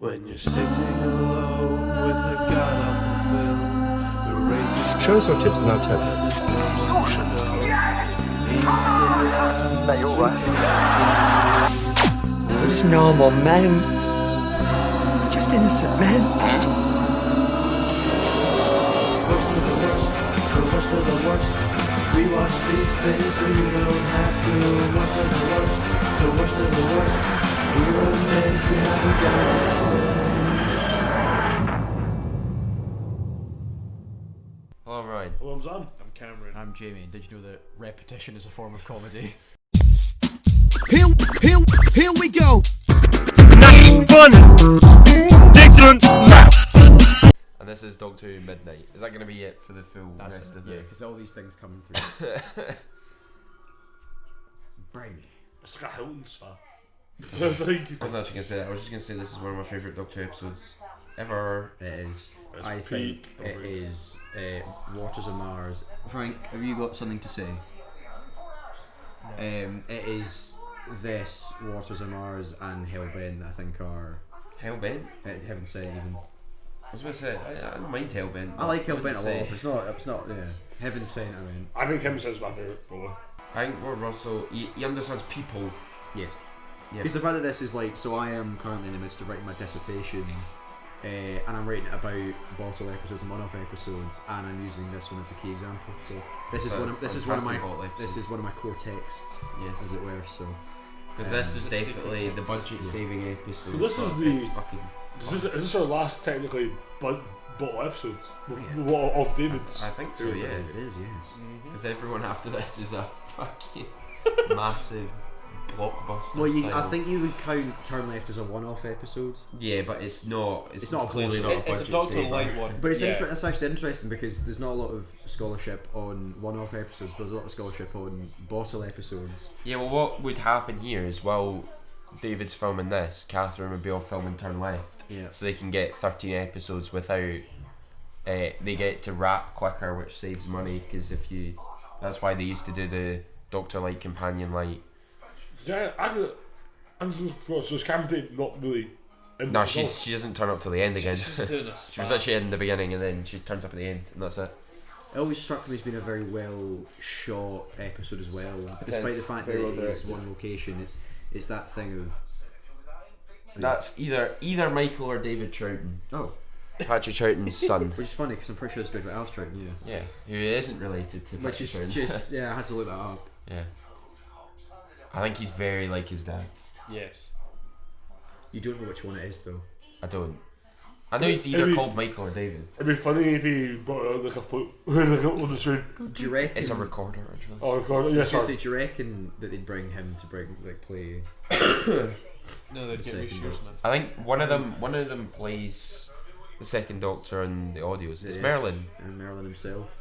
When you're sitting alone with a god-awful film, the ratings Show us your tits and I'll tell you. That you're right. We're just normal men. We're just innocent men. Worst of the worst. We watch these things so you don't have to. Worst of the worst. The worst of the worst. We run things we haven't got to say. Hello, Ryan. Hello, I'm Zan. I'm Cameron. I'm Jamie. Did you know that repetition is a form of comedy? Here we go. Nice fun. Different map. And this is Doctor Who Midnight. Is that going to be it for the full rest of the... Yeah, because all these things coming through. Bring me. It's like a Hilton star. It's like... I wasn't actually going to say that. I was just going to say this is one of my favourite Doctor Who episodes ever. It is. It's I think peak it overrated. is Waters of Mars. Frank, have you got something to say? It is this, Waters of Mars, and Hellbent, I think, are... Hellbent? Heaven Sent, even. I was going to say, I don't mind Hellbent. I like wouldn't Hellbent a say- lot, but it's not, yeah. Heaven Sent, I mean. I think him says my favourite, probably. I think Lord Russell, he understands people. Yes. Yeah. Because the fact that this is like, so I am currently in the midst of writing my dissertation, and I'm writing it about bottle episodes and one-off episodes, and I'm using this one as a key example. So this is So, one of my fantastic bottle episode. this is one of my core texts, Yes. as it were. So Because this was The definitely secret the budget-saving episode. But this is but the- it's fucking... Is this our last technically bottle episode of David's? I think so, yeah. it is, yes. Because everyone after this is a fucking massive blockbuster. Well, I style. think you would count Turn Left as a one-off episode, Yeah, but it's not. It's, It's not a clearly close not a one. budget It's a Doctor saver. Light one. but it's yeah. it's actually interesting because there's not a lot of scholarship on one-off episodes, but there's a lot of scholarship on bottle episodes. Yeah, well, what would happen here is while David's filming this, Catherine would be off filming Turn Left, Yeah. so they can get 13 episodes without. They get to wrap quicker, which saves money. Because if you, that's why they used to do the Doctor Light Companion Light. Yeah, I'm so is Cameron not really. In No, this at all? she doesn't turn up till the end again. She's just doing a She was actually in the beginning and then she turns up at the end, and that's it. It always struck me as being a very well shot episode as well. Despite the is fact that very well it is directed. one location, it's that thing of That's either Michael or David Troughton. oh, Patrick Troughton's son. which is funny because I'm pretty sure it's directed by Alice Troughton, yeah. Yeah, who isn't related to Which Patrick is Troughton. just I had to look that up. Yeah. I think he's very like his dad. Yes. You don't know which one it is though. I don't. I know he's either Maybe- called Michael or David. It'd be funny if he brought out like a flute, like on the train. Do you reckon? It's a recorder, actually. Oh God, yes, So sorry. do you reckon that they'd bring him to play? No, they'd The get second Reece Shearsmith. I think one of them plays the second Doctor in the audios. It's Yes. Merlin. And Merlin himself.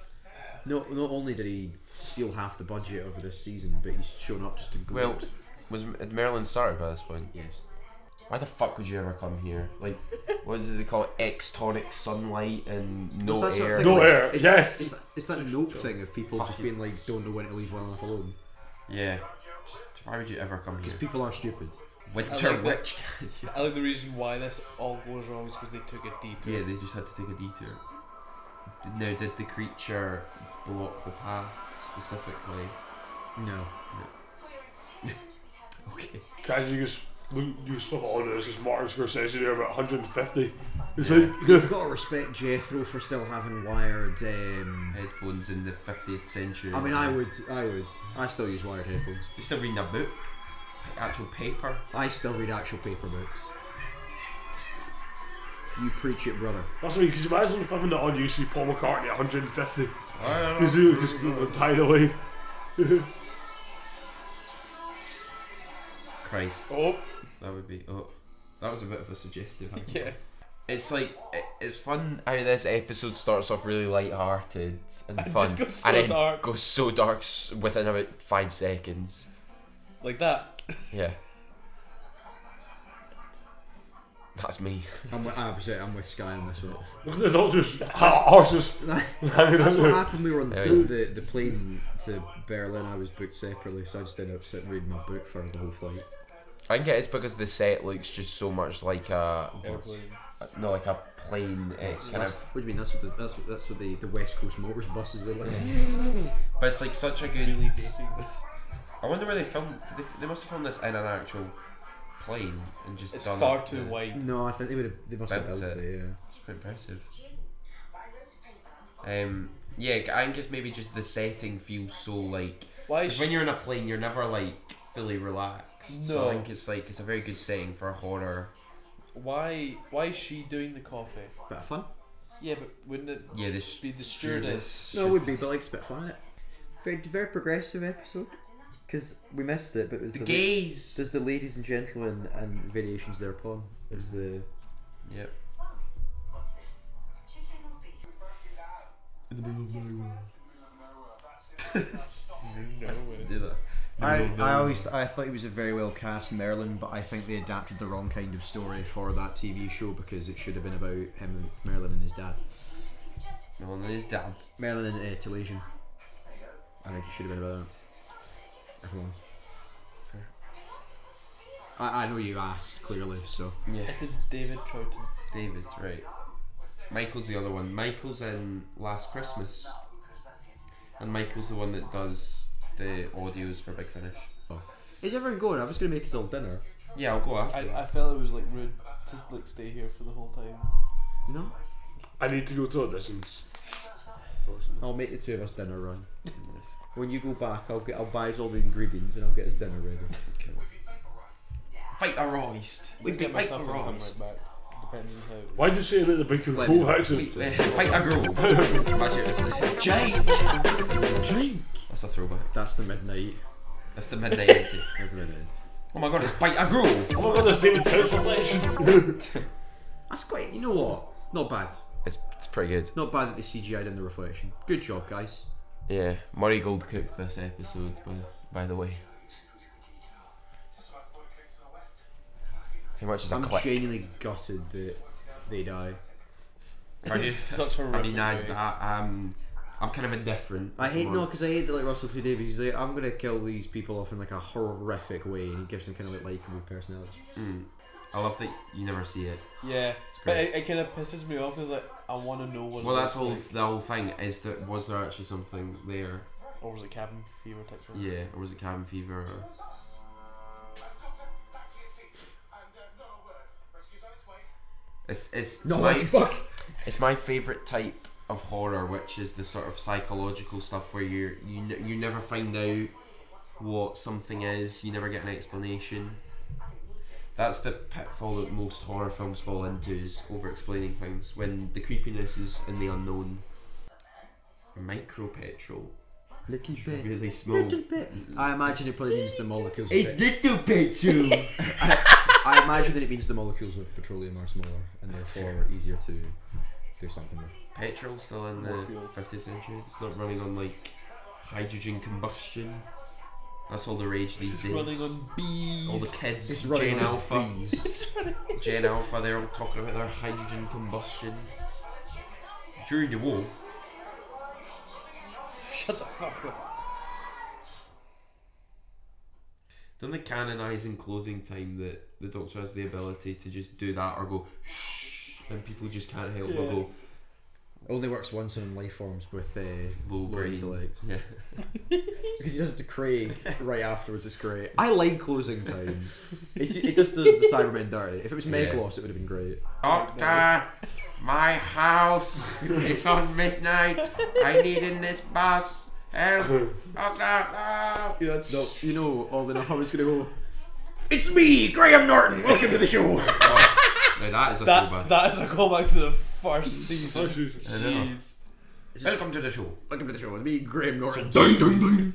Not only did he steal half the budget over this season, but he's shown up just to Well, gloat. had Merlin started by this point? Yes. Why the fuck would you ever come here? Like, what is it they call it? Extonic sunlight and no It's that sort air. of thing, No like, air, It's yes. That, it's that nope thing of people just being like, don't know when to leave well enough alone. Yeah. Just, why would you ever come here? Because people are stupid. Winter I like that. Witch. I like the reason why this all goes wrong is because they took a detour. Yeah, they just had to take a detour. Now, did the creature block the path specifically? No. Okay. Guys, you just you stuff on it. This is Martin Scorsese there about 150. It's You've like got to respect Jethro for still having wired. Headphones in the 50th century. I mean, I would. I still use wired headphones. You still reading a book? Actual paper? I still read actual paper books. You preach it, brother. that's what. Could you imagine filming that on? You see Paul McCartney at 150. Because he was just tied away. Christ. Oh, That would be. Oh. That was a bit of a suggestive angle. Yeah. It's like it's fun how this episode starts off really light-hearted and And fun, just goes so and then dark. goes so dark within about 5 seconds. Like that. Yeah, that's me. I'm with Sky on this one. look at the doctor's horses hanging out That's what there. happened. We were on Yeah. the plane to Berlin. I was booked separately, so I just ended up sitting reading my book for the whole flight. I think it is because the set looks just so much like a Airplane. no, like a plane. It So kind that's, of, what do you mean? That's what the West Coast Motors buses are like. but it's like such a good. Really dating this. I wonder where they filmed. They must have filmed this in an actual plane and just It's done far it, too wide. No, I think they must have Built built it. it. Yeah. It's quite impressive. Yeah, I think it's maybe just the setting feels so like. Why is Because when you're in a plane, you're never like fully relaxed. So No. I think it's a very good setting for a horror. why is she doing the coffee? Bit of fun. Yeah, but wouldn't it Yeah, be the stewardess? No, it would be, but like it's a bit of fun. Very progressive episode. Because we missed it, but it was The gays. There's the ladies and gentlemen and variations thereupon. Is the Yep. Do that. I thought he was a very well cast Merlin, but I think they adapted the wrong kind of story for that TV show because it should have been about him and Merlin and his dad. No, and his dad. Merlin and Talesian. I think it should have been about everyone. Fair. I know you asked clearly, so Yeah. It is David Troughton. David, right. Michael's the other one. Michael's in Last Christmas. And Michael's the one that does the audios for Big Finish. is everyone going? I was going to make us all dinner. Yeah, I'll go after. I felt it was like rude to like stay here for the whole time. No, I need to go to auditions. I'll make the two of us dinner run. When you go back, I'll buy us all the ingredients and I'll get us dinner ready. Okay. Fight a roast. We'd be Get fight a myself and come roast. right back, depending on how. Why did you say that the big Let me cool know. accent? Fight a grove. Imagine it's Jake. Jake! That's a throwback. That's the midnight. That's the midnight empty. That's the midnight. Oh my god, it's Bite a Grove. Oh my god, there's David Towns reflection. That's quite, you know what? Not bad. It's pretty good. Not bad that they CGI'd in the reflection. Good job, guys. Yeah, Murray Gold cooked this episode, by the way. How much is a I'm clip? genuinely gutted that they die. Are you? It's such a I mean, horrific way. I'm kind of indifferent. I hate because I hate that like Russell T Davies. He's like, I'm gonna kill these people off in like a horrific way, and he gives them kind of like likable personality. I love that you never see it. Yeah, but great. it kind of pisses me off because like I want to know what. Well, it that's looks like. the whole thing. Is that was there actually something there? Or was it cabin fever type thing? Yeah, or was it cabin fever? Or... It's No, my, what you fuck? It's my favourite type of horror, which is the sort of psychological stuff where you never find out what something is. You never get an explanation. That's the pitfall that most horror films fall into, is over-explaining things when the creepiness is in the unknown. Micro petrol. Little bit. Really small. Little bit. I imagine it probably means the molecules. little petrol. I imagine that it means the molecules of petroleum are smaller and therefore easier to do something with. Petrol's still in the More fuel. 50th century. It's not running on like hydrogen combustion. That's all the rage these It's days. running on bees. All the kids, It's running Gen on Alpha, bees. Gen Alpha, they're all talking about their hydrogen combustion. During the war, Shut the fuck up. don't they canonise in closing time that the Doctor has the ability to just do that or go shh, and people just can't help but go Only works once in life forms with low low brain. intellects. Yeah. Because he does it to Craig right afterwards. It's great. I like closing time. It just does the Cybermen dirty. If it was Meglos, it would have been great. Doctor, my house is on midnight. I need in this bus. Help, Doctor, no. Yeah, that's not. You know, all the Howard's gonna go. It's me, Graham Norton. Welcome to the show. Now that is a throwback. That is a callback to the first season. I know. Jeez. Welcome to the show. Welcome to the show. It's me, Graham Norton.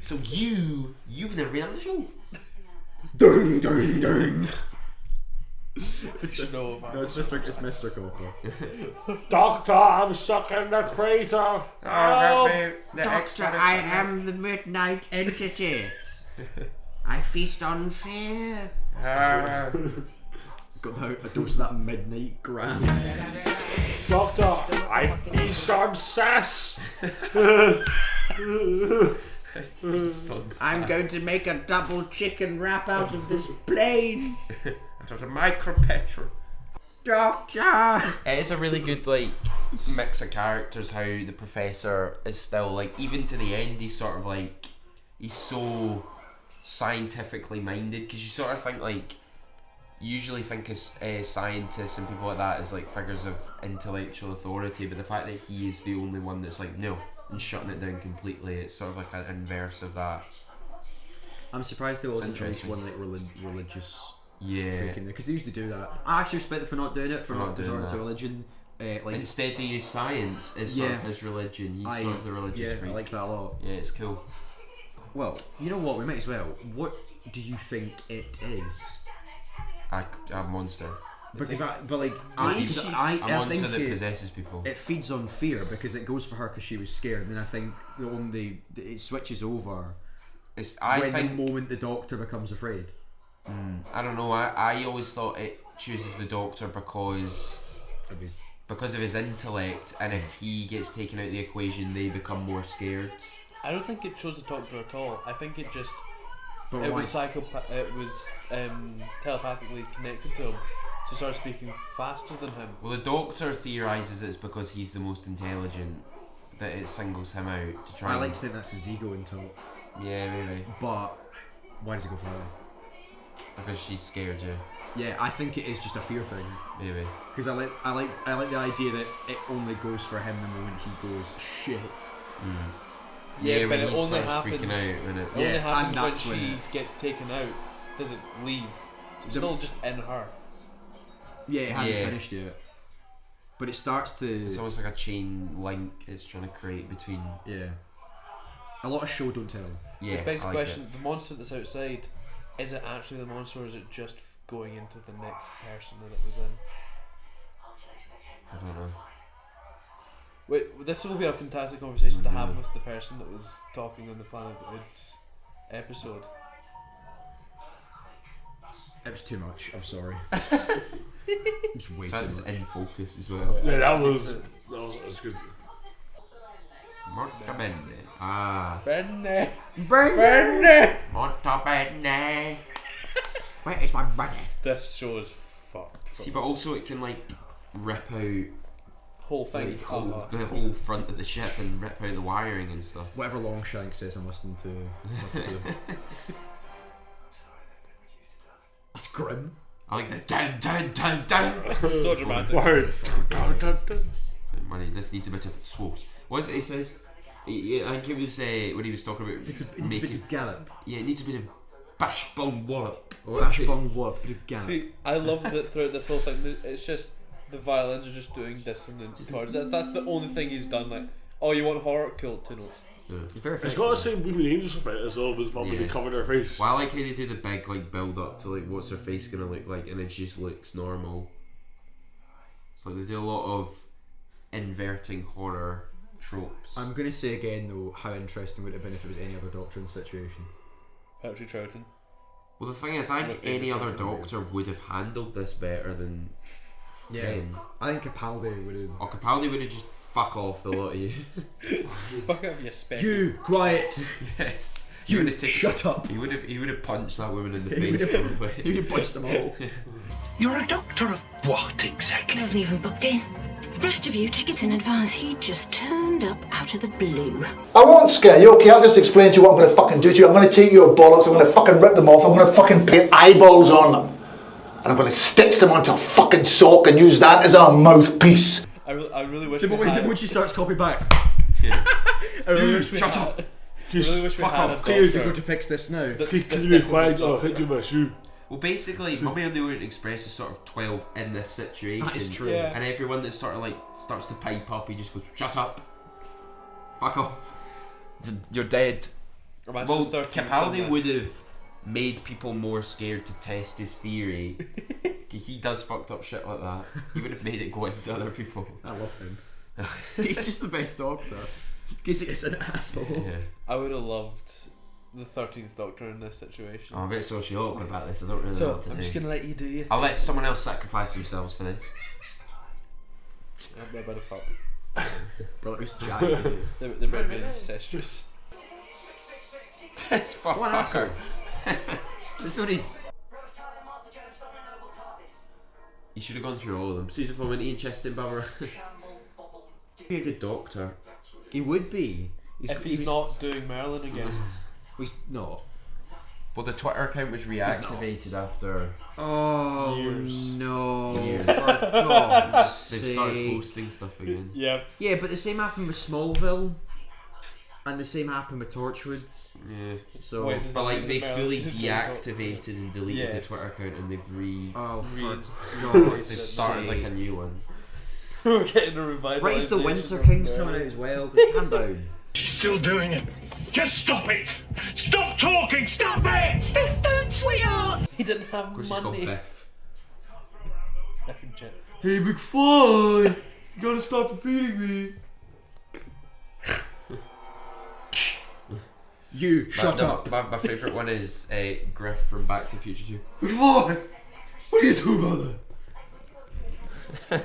So you've never been on the show. Ding, ding, ding. It's just no. No, it's Mr. Copper. Doctor, I'm stuck in the crater. Doctor, I am the midnight entity. I feast on fear. Got a dose of that midnight grand. Doctor, I feast on sass. I'm going to make a double chicken wrap out of this plane. Out of the micro petrol. Doctor! It is a really good like mix of characters. How the professor is still like, even to the end, he's sort of like, he's so scientifically minded, because you sort of think like, you usually think of scientists and people like that as like figures of intellectual authority, but the fact that he is the only one that's like no and shutting it down completely, it's sort of like an inverse of that. I'm surprised there wasn't at least interesting. one like religious Yeah. freak in there, because they used to do that. I actually respect them for not doing it, for not doing resorting to that. religion. Like Instead they use science as sort of his religion. He's sort of the religious freak. I like that a lot. Yeah, it's cool. Well, you know what? We might as well. What do you think it is? A monster. Because I think A monster that it, possesses people. it feeds on fear, because it goes for her because she was scared. And then I think it switches over the moment the Doctor becomes afraid. I don't know. I always thought it chooses the Doctor because of his intellect, and if he gets taken out of the equation, they become more scared. I don't think it chose the Doctor at all. I think it just But it why? was telepathically connected to him, so it started speaking faster than him. Well, the Doctor theorises it's because he's the most intelligent that it singles him out to try. I like to think that's his ego until. Yeah, maybe But why does he go for her? because she's scared you. Yeah, I think it is just a fear thing. Maybe. Because I like the idea that it only goes for him the moment he goes shit. Yeah, but when it he only starts happens. freaking out when it. It only Yeah, happens and when that's when she it- gets taken out. Doesn't leave. So it's The- still just in her. Yeah, it hadn't Yeah. finished yet. But it starts to. It's almost like a chain link it's trying to create between. Yeah. A lot of show don't tell. Yeah, Which begs I the like question: it. the monster that's outside, is it actually the monster, or is it just going into the next person that it was in? I don't know. Wait, this will be a fantastic conversation to have with the person that was talking on the Planet It's episode. It was too much. I'm sorry. It was way So too it's much. in focus as well. Yeah, that was good. Molto bene. Ah. Benne! Bring Benne! Molto bene. Where is my money? This show is fucked. See, but also it can like rip out Whole thing. like, the whole front of the ship and rip out the wiring and stuff. Whatever Longshank says, I'm listening to. That's grim. I like the down. So dramatic. Word. Money. This needs a bit of swot. What is it he says? I think it was when he was talking about It needs a bit of gallop. Yeah, it needs a bit of bash bung wallop. Bash bung wallop, bit of gallop. See, I love that throughout this whole thing, it's just the violins are just doing dissonant chords. That's the only thing he's done. Like, oh, you want horror? Cool, 2 notes. It's got the same moving angels of it as well, as what Yeah. they covered her face. Well, I like how they do the big like build up to like what's her face gonna look like, and then she just looks normal. It's like they do a lot of inverting horror tropes. I'm going to say again though, how interesting would it have been if it was any other Doctor in the situation? Patrick Troughton. Well, the thing is, I think any other Doctor would have handled this better than Ten. I think Capaldi would have. Or Capaldi would have just fuck off the lot of you. Fuck up, you spec. You quiet. Yes. You would have taken- shut up. He would have punched that woman in the He would face. have- probably. You would have punched them all. You're a doctor of what exactly? He wasn't even booked in. The rest of you, tickets in advance. He just turned up out of the blue. I won't scare you, okay? I'll just explain to you what I'm going to fucking do to you. I'm going to take your bollocks, I'm going to fucking rip them off, I'm going to fucking paint eyeballs on them. And I'm going to stitch them onto a fucking sock and use that as our mouthpiece. I really wish The we moment had... when she starts copying back. I really wish we Shut had... up. I really wish we Fuck had off. a You're doctor. going to fix this now. that's Can you be different quiet? than I'll the hit you doctor. with my shoe. Well, basically, Mummy on the Orient Express is sort of 12 in this situation. That is true. Yeah. And everyone that sort of like starts to pipe up, he just goes, "Shut up, fuck off, you're dead." Imagine Well, the 13th Capaldi in would this. have made people more scared to test his theory. He does fucked up shit like that. He would have made it go into other people. I love him. He's just the best Doctor. Because he's an asshole. Yeah. I would have loved the 13th Doctor in this situation. I'm a bit socially awkward about this. I don't really know So what to I'm do. just gonna let you do your thing. I'll let someone else sacrifice themselves for this. I'll be a bit of fuck. Brother, it was Jack. They're being incestuous. What an asshole. There's no need. You should have gone through all of them. Susan Foreman, Ian Chestenbauer. Be a good doctor. He would be. If he's not doing Merlin again. No. Well, the Twitter account was reactivated after. Oh Years. no! Years. For God's They've started sake. posting stuff again. Yeah. Yeah, but the same happened with Smallville, and the same happened with Torchwood. Yeah. So, Wait, does But that like mean they Merlin's fully doing deactivated and deleted Yeah. the Twitter account and they've oh for Reinst- God's they've started like a sake! new one. We're getting a revitalization. Rise the Winter of King's Merlin. coming out as well. Calm down. She's still doing it. Just stop it. Stop talking. Stop it. Biff, don't, sweetheart! He didn't have Of course, he's called money. Biff. Biff and Chip. Hey McFly, you gotta stop repeating me. You shut up. My favourite one is Griff from Back to the Future 2. McFly, what are you doing about that?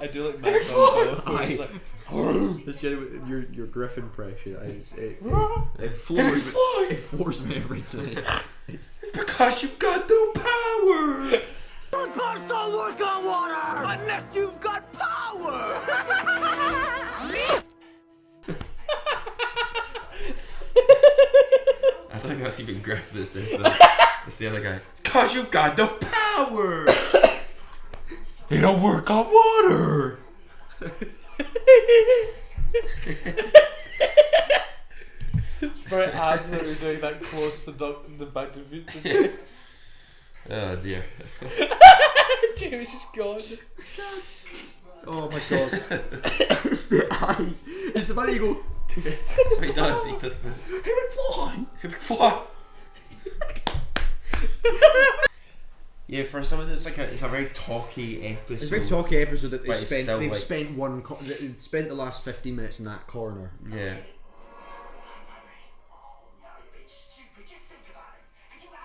I do like Matt though. It's like, That's your Griffin impression. It floors me every time. Because you've got no power. Cars don't work on water unless you've got power. I don't think that's even Griff. This is. It's the other guy. Because you've got no power. They don't work on water. very absolutely doing that close to the Back to the Future. Oh dear. Jamie's just gone. Oh my god. It's the eyes. It's the fact that you go, That's what he does. He does the. hey McFly! Hey McFly. Yeah, for someone that's like it's a very talky episode. It's a very talky episode that But it's still, they've like- spent the last 15 minutes in that corner. Yeah.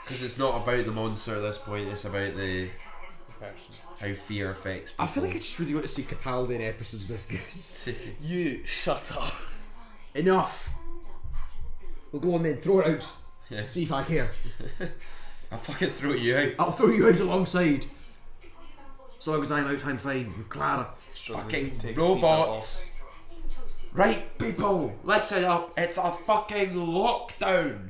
Because it's not about the monster at this point. It's about the Person. how fear affects people. I feel like I just really want to see Capaldi in episodes this good. You shut up. Enough! We'll go on then, throw it out. Yeah. See if I care. I'll fucking throw you out. I'll throw you out alongside. As long as I'm out, I'm fine. And Clara. Fucking Take robots. Right, people, listen up. It's a fucking lockdown.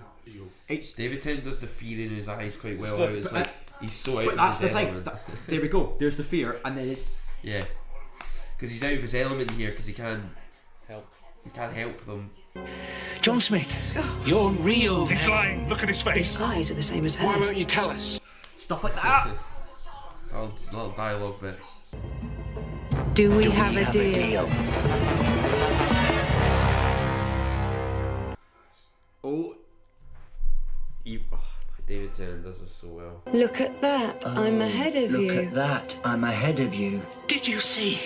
It's David Tennant does the fear in his eyes quite well. the- How it's like he's so out But of that's his the thing. element. There we go. There's the fear, and then it's Yeah, because he's out of his element here because he can't Help. them. John Smith, you're real. He's lying. Look at his face. Eyes are the same as Why hers. won't you tell us? stuff like that. Little dialogue bits. Do we have a deal? Oh, David Tennant does this so well. Look at that. I'm ahead of you. Look at that. I'm ahead of you. Did you see?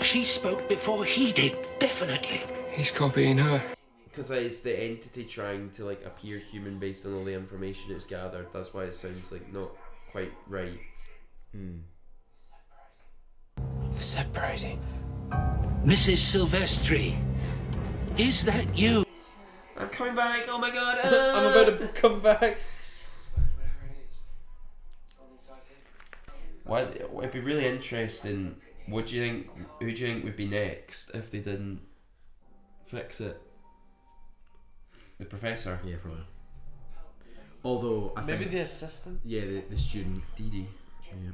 She spoke before he did. Definitely. He's copying her. Because it's the entity trying to like appear human based on all the information it's gathered. That's why it sounds like not quite right. Separating. Mrs. Silvestri, is that you? I'm coming back. Oh my god. I'm about to come back. What? It'd be really interesting. What do you think? Who do you think would be next if they didn't fix it? The professor. yeah, probably. Although I Maybe think the assistant. yeah, the student. Dee Dee. Yeah.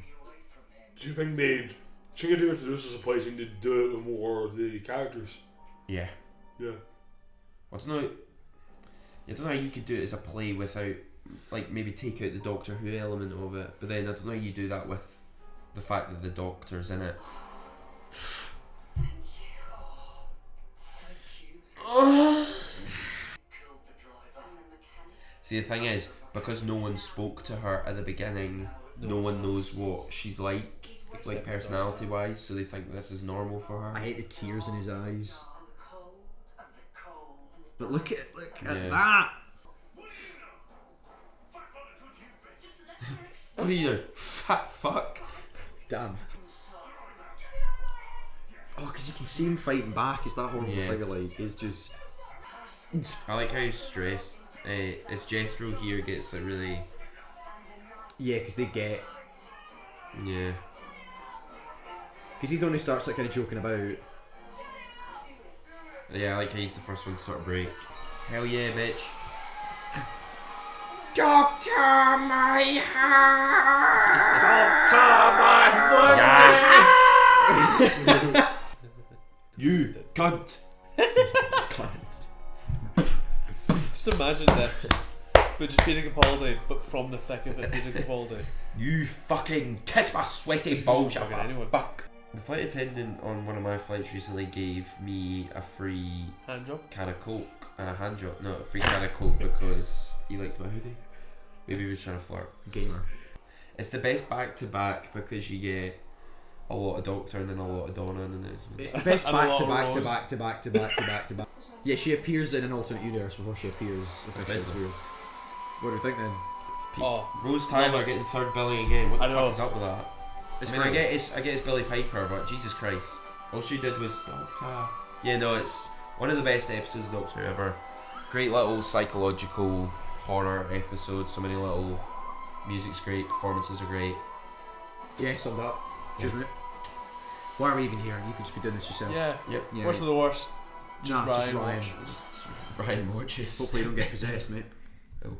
Do you think they'd do it to this as a place and they'd do it with more of the characters? Yeah. Yeah. I don't know. I don't know how you could do it as a play without, like, maybe take out the Doctor Who element of it. But then I don't know how you do that with the fact that the Doctor's in it. See, the thing is, because no one spoke to her at the beginning, no one knows what she's like Except personality-wise, so they think this is normal for her. I hate the tears in his eyes. But look at Yeah. that. What are you doing? Fat fuck. Damn. Oh, because you can see him fighting back. It's that horrible Yeah. thing. Like, it's just. I like how stressed as Jethro here gets like really. Yeah, because they get. Yeah. Because he's the one who starts like kind of joking about. Yeah, I like how he's the first one to sort of break. Hell yeah, bitch. Doctor, my heart! You cunt. Just imagine this, but just Peter Capaldi, but from the thick of it, Peter Capaldi. You fucking kiss my sweaty balls, you fucking anyone. fuck. The flight attendant on one of my flights recently gave me a free Hand job. can of Coke and a hand job. No, a free can of Coke because he liked my hoodie. Maybe he was trying to flirt. Gamer. It's the best back to back because you get a lot of Doctor and then a lot of Donna and then It's the best And a back lot to of back to Rose. back to back to back to back to back. Yeah, she appears in an alternate universe before she appears officially. It's mental. weird. What do you think then? Oh, Rose Tyler getting third billing again. What the I know. fuck is up with that? It's I mean, I great. get it's Billy Piper, but Jesus Christ, all she did was Doctor. Yeah, no, it's one of the best episodes of Doctor ever. Great little psychological horror episode. So many little music's great, performances are great. Yeah, summed up. Cheers, mate. Why are we even here? You could just be doing this yourself. yeah. Yep. Yeah, Worst of the worst. Nah, just Ryan Ryan. watch. Just Ryan watches. Hopefully you don't get possessed, mate. Oh.